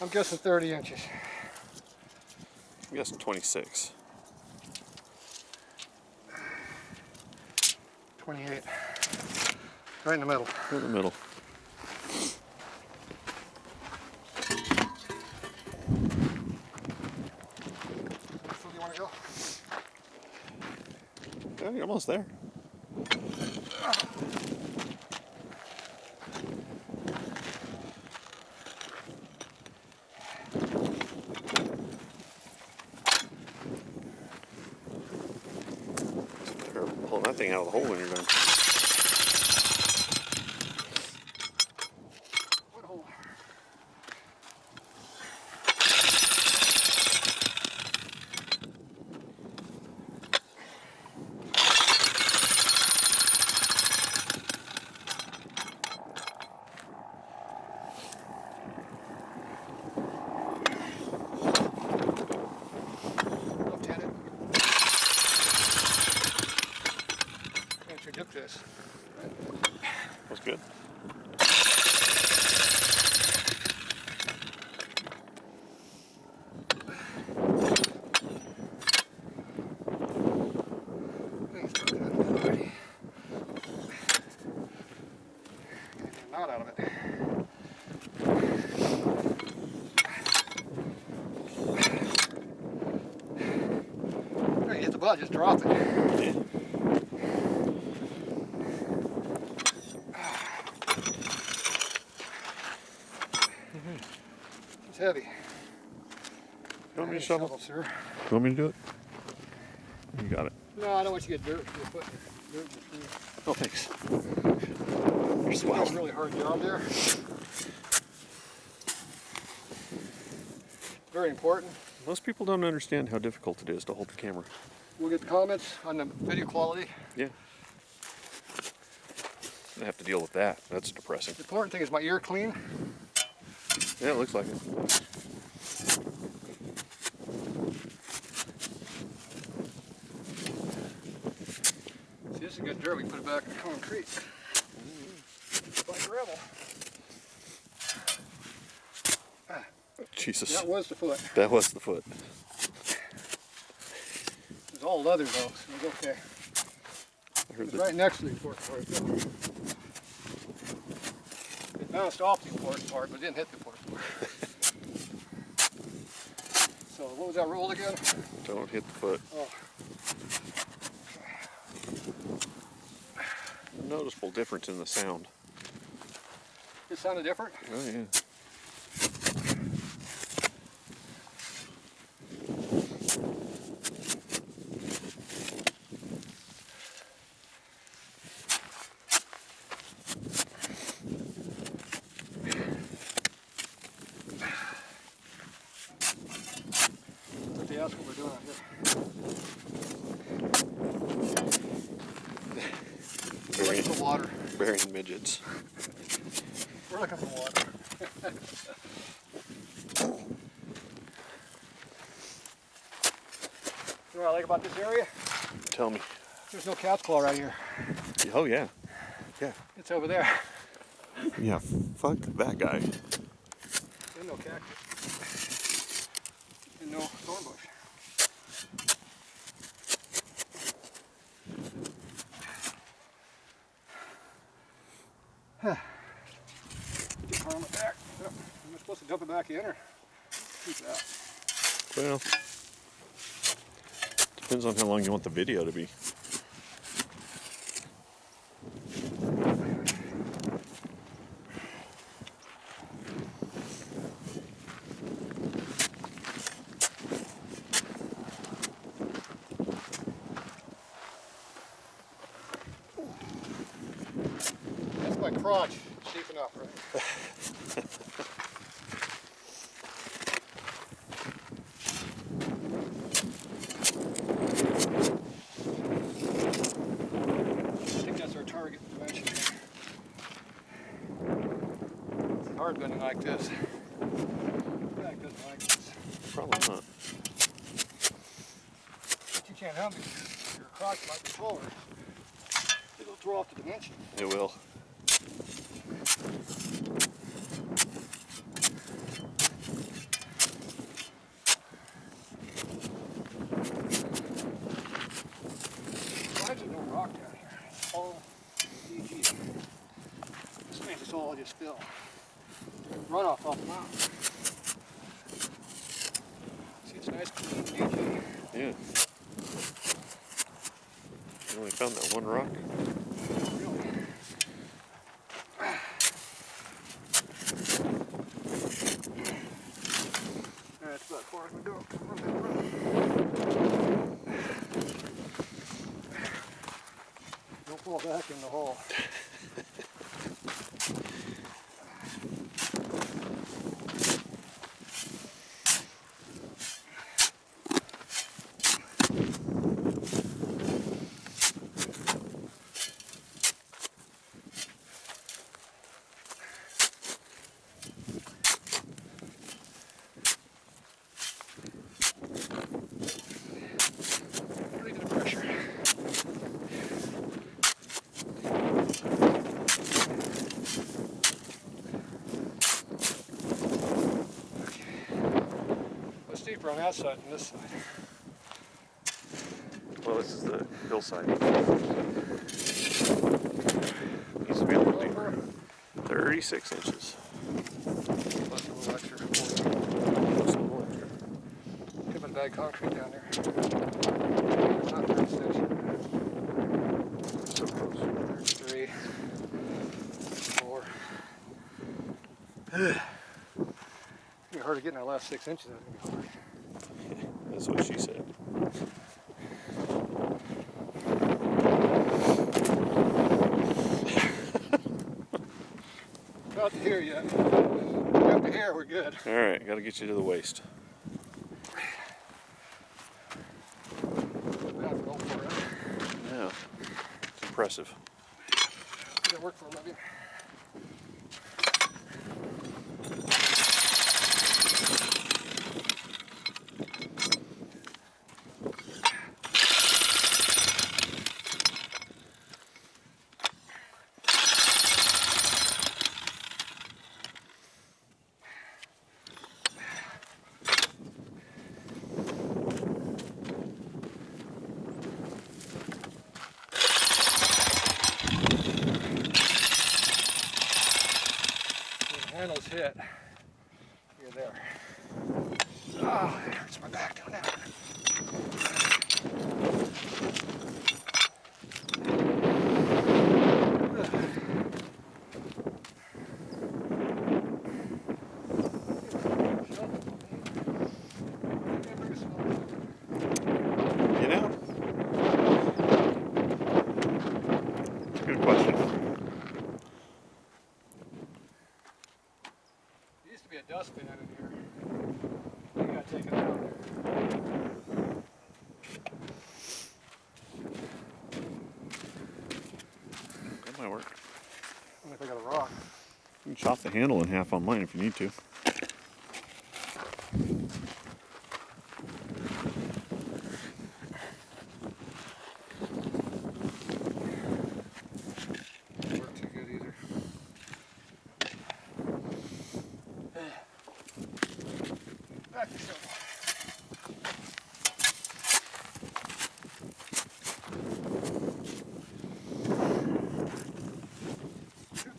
I'm guessing 30 inches. I'm guessing 26. 28. Right in the middle. Right in the middle. So do you want to go? Yeah, you're almost there. Pulling that thing out of the hole when you're done. What hole? Looked at it. Introduce this. That's good. Knot out of it. There, you hit the butt, just drop it. Yeah. It's heavy. You want me to shovel? Sir. You want me to do it? You got it. No, I don't want you to get dirt. You're putting dirt in the tree. Oh, thanks. You're That was swell. a really hard job there. Very important. Most people don't understand how difficult it is to hold the camera. We'll get the comments on the video quality. Yeah. I have to deal with that. That's depressing. The important thing is my ear clean. Yeah, it looks like it. See, this is good dirt. We put it back in the concrete. Like gravel. Jesus. That was the foot. That was the foot. It was all leather though, so it was okay. I heard It was that. right next to the important part. It bounced off the important part, but it didn't hit the important part. So what was that rule again? Don't hit the foot. Oh, Noticeable difference in the sound. it sounded different. Oh yeah. What they ask what we're doing out here. We're looking for water. Burying midgets. We're looking for water. You know what I like about this area? Tell me. There's no cat's claw right here. Oh yeah. Yeah. It's over there. Yeah. Fuck that guy. There's no cactus. And no thorn bush. Just arm it back. Yep. Am I supposed to dump it back in or keep that? Well, depends on how long you want the video to be. That's my crotch. Deep enough, right? I think that's our target dimension. It's hard bending like this. Back doesn't like this. Probably not. But you can't help it. Your crotch might be taller. It'll throw off the dimension. It will. just fill. Runoff off the mountain. See, it's nice, clean, DJ. Yeah. You only found that one rock? Really? That's about as far as we go. Don't fall back in the hole. Pretty good pressure. It's deeper on that side than this side. Well, this is the hillside. Needs to be a little deeper. 36 inches. Plus a little extra. Could have bag concrete down there. It's not 36. So close. 33. 34. It'd be hard to get in that last 6 inches. That's gonna be hard. That's what she said. Not to here yet. Up to here, we're good. All right, got to get you to the waist. We have to go for it. Yeah, it's impressive. Did it work for a living? Handles hit. You're there. Ah, it hurts my back down there. You know? Good question. There used to be a dustbin out in here. You gotta take it out. That might work. I think I got a rock. You can chop the handle in half on mine if you need to. Doesn't work too good either. Back to shovel.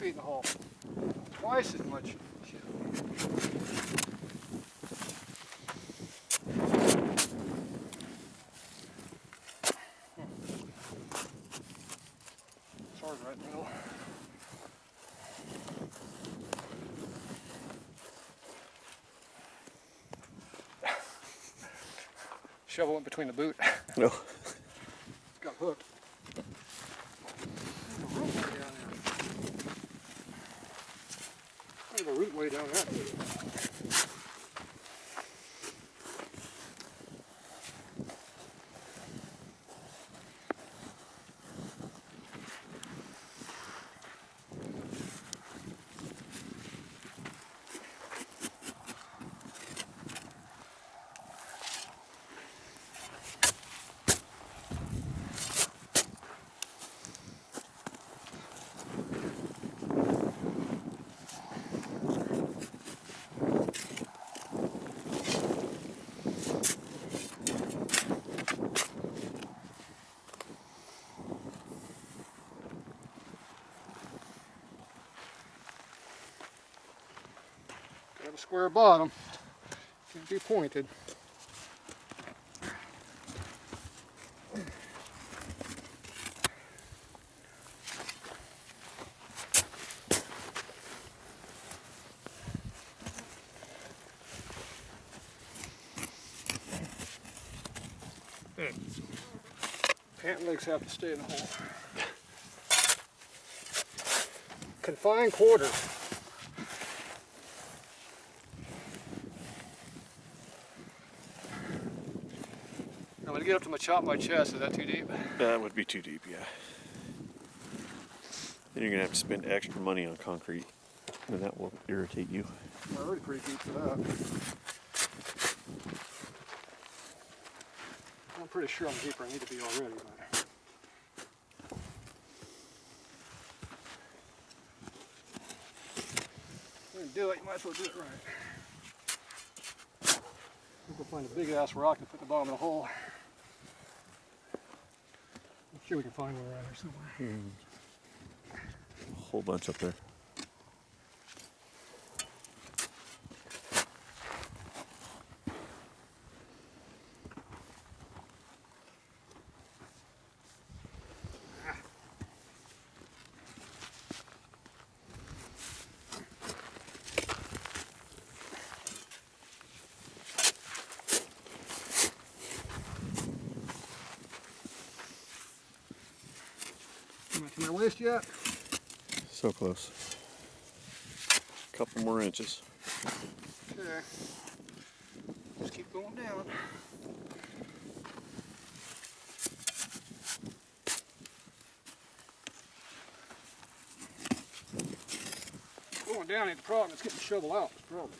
In the hole. Twice as much shit. Sword right in the middle. Shovel went between the boot. No. It's got hooked. There's a root way down there. a square bottom. Can't be pointed. Pant legs have to stay in the hole. Confined quarters. I'm going to get up to my chest. Is that too deep? That would be too deep, yeah. Then you're gonna have to spend extra money on concrete, and that will irritate you. I'm already pretty deep for that. I'm pretty sure I'm deeper than I need to be already, but if you're gonna do it, you might as well do it right. We'll find a big ass rock and put in the bottom of the hole. I'm sure we can find one around here somewhere. A whole bunch up there. Am I to my waist yet? So close. Couple more inches. Okay. Just keep going down. Going down ain't the problem, it's getting the shovel out. The problem.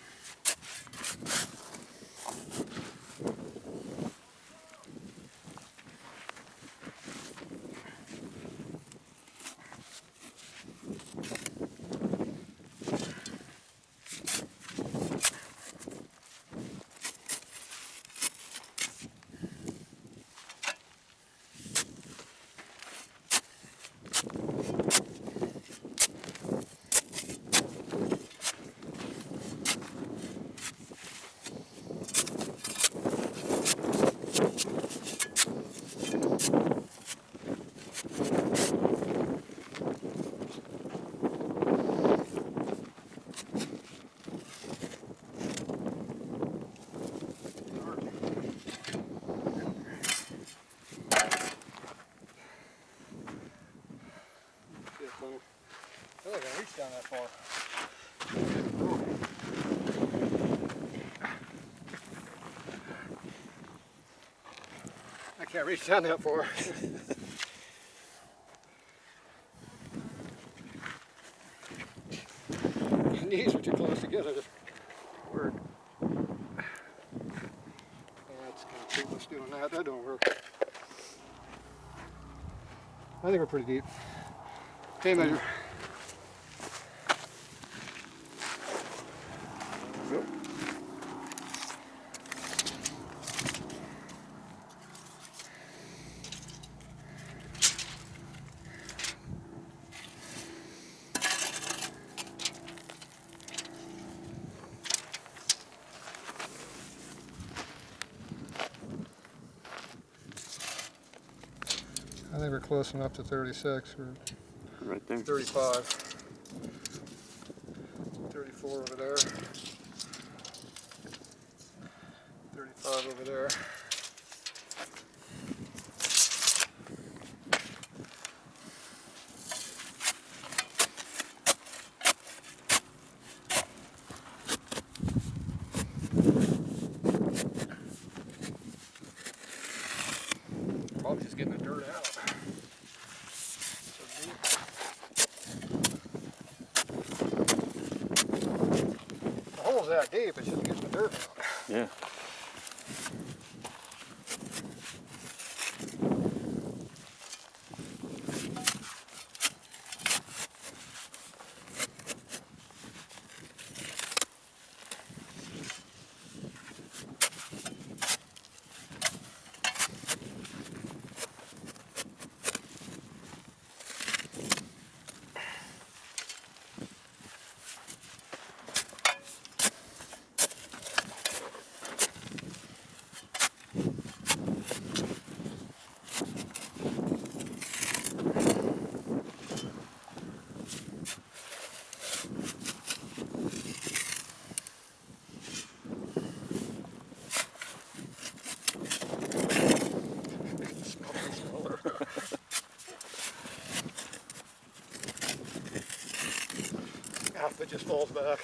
I think I can reach down that far. I can't reach down that far. My knees are too close together to work. That's kind of pointless doing that. That don't work. I think we're pretty deep. Tape measure. Yep. I think we're close enough to 36. We're Right there. 35. 34 over there. 35 over there. Probably just getting the dirt out. The hole's that deep, it's just getting the dirt out. Yeah. if it just falls back.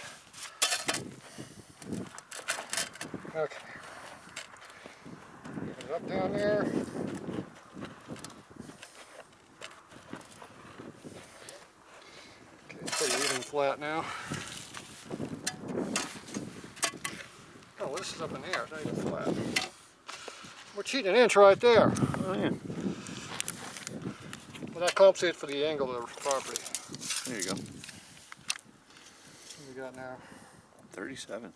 Okay. Moving it up down there. Okay, it's pretty even and flat now. Oh, well, this is up in the air, it's not even flat. We're cheating an inch right there. Oh yeah. Well, that compensates for the angle of the property. There you go. What do we got now? 37.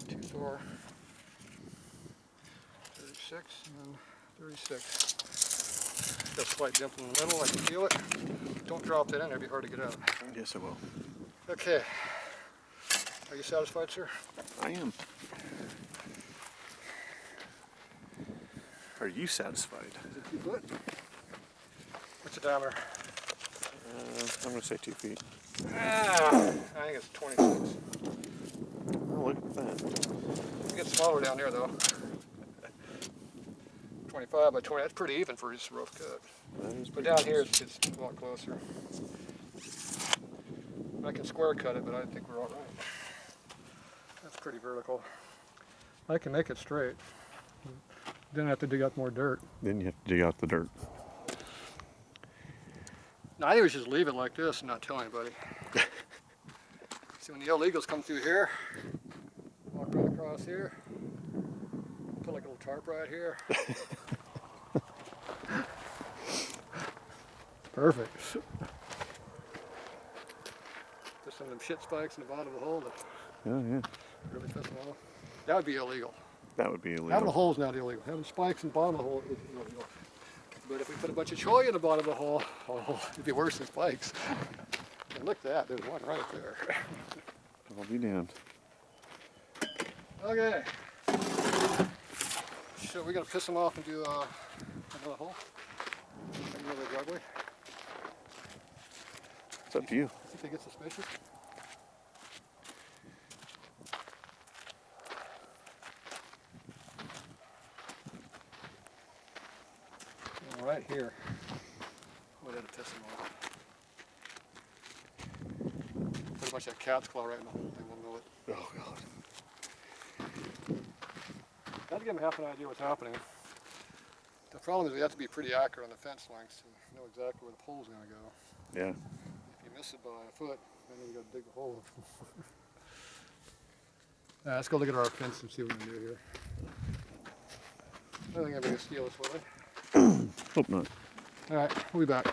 24, 36, and 36. Got a slight dimple in the middle, I can feel it. Don't drop that in there, it'd be hard to get out. Yes, I will. Okay. Are you satisfied, sir? I am. Are you satisfied? Is it 2 foot? What's the diameter? I'm going to say 2 feet. I think it's 26. Oh, look at that. It gets smaller down there, though. 25 by 20, that's pretty even for his rough cut. But down here, it's a lot closer. I can square cut it, but I think we're all right. That's pretty vertical. I can make it straight. Then I have to dig up more dirt. Then you have to dig out the dirt. No, I think we should just leave it like this and not tell anybody. See, when the illegals come through here, walk right across here, put like a little tarp right here. Perfect. There's some of them shit spikes in the bottom of the hole that Yeah. really piss them off. That would be illegal. That would be illegal. Having the hole's not illegal. Having spikes in the bottom of the hole is illegal. But if we put a bunch of choy in the bottom of the hole, it'd be worse than spikes. And look at that, there's one right there. I'll be damned. Okay. So we're gonna piss them off and do another hole? Another driveway? It's up to you. I think they get suspicious. Right here. We'll have to piss them off. Put a bunch of cat's claw right in the hole, they won't know it. Oh, God. I have to give them half an idea what's happening. The problem is we have to be pretty accurate on the fence lengths to know exactly where the pole's going to go. Yeah. If you miss it by a foot, then you got to dig the hole. Let's go look at our fence and see what we can do here. I don't think anybody's going to steal this, will they? Hope not. All right, we'll be back.